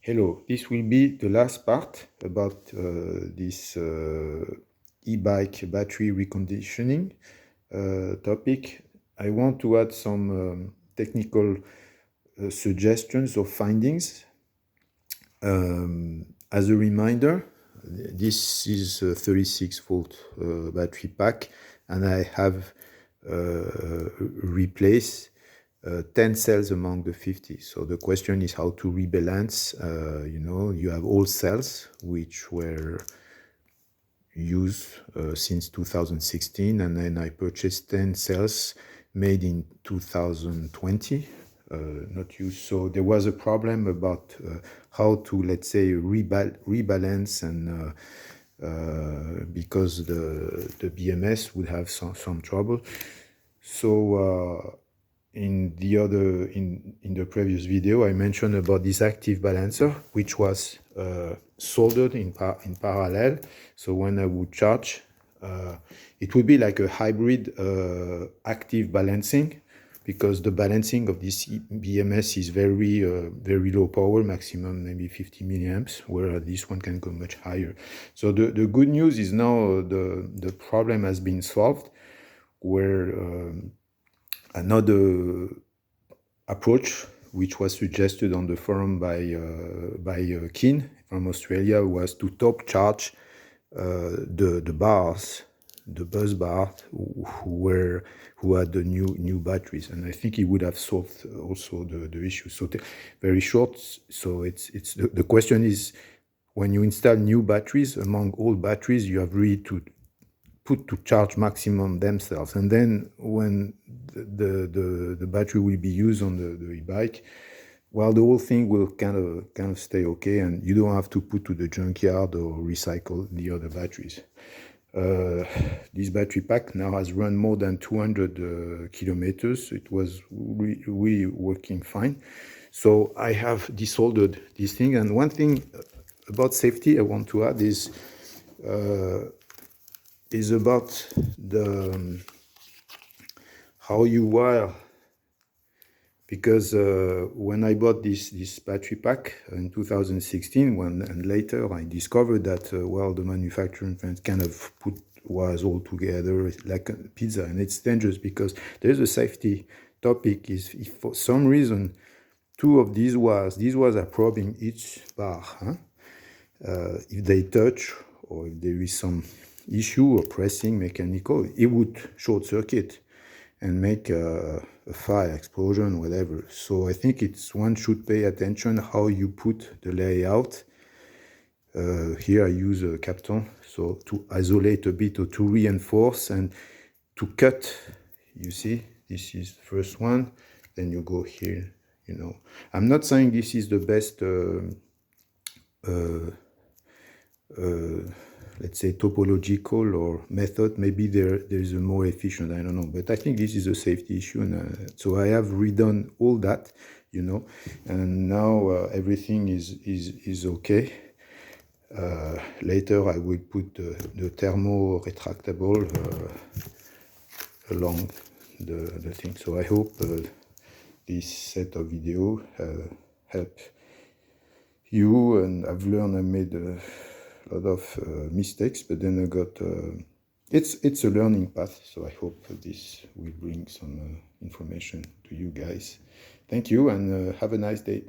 Hello, this will be the last part about this e-bike battery reconditioning topic. I want to add some technical suggestions or findings. As a reminder, this is a 36-volt battery pack, and I have replaced 10 cells among the 50. So the question is how to rebalance. You have old cells which were used since 2016, and then I purchased 10 cells made in 2020, not used. So there was a problem about how to, let's say, rebalance, and because the BMS would have some trouble. So in the previous video, I mentioned about this active balancer, which was soldered in parallel. So when I would charge, it would be like a hybrid active balancing, because the balancing of this BMS is very low power, maximum maybe 50 milliamps, whereas this one can go much higher. So the good news is now the problem has been solved, where another approach, which was suggested on the forum by Keen from Australia, was to top charge the bars, the bus bar, who had the new batteries, and I think it would have solved also the issue. So very short. So it's the question is, when you install new batteries among old batteries, you have really to put to charge maximum themselves, and then when the battery will be used on the e-bike, well, the whole thing will kind of stay okay, and you don't have to put to the junkyard or recycle the other batteries. This battery pack now has run more than 200 kilometers. It was really working fine. So I have de-soldered this thing, and one thing about safety I want to add is about how you wire, because when I bought this battery pack in 2016, and later I discovered that well, the manufacturer kind of put wires all together like a pizza, and it's dangerous because there's a safety topic. Is if for some reason two of these wires are probing each bar, if they touch, or if there is some issue or pressing mechanical, it would short circuit and make a fire, explosion, whatever. So I think one should pay attention how you put the layout. Here I use a Kapton, so to isolate a bit or to reinforce and to cut. You see, this is the first one, then you go here. I'm not saying this is the best let's say topological or method. Maybe there is a more efficient, I don't know, but I think this is a safety issue, and so I have redone all that, and now everything is okay. Later I will put the thermo retractable along the thing. So I hope this set of video help you, and I've learned I made a lot of mistakes, but then I got it's a learning path, so I hope this will bring some information to you guys. Thank you, and have a nice day.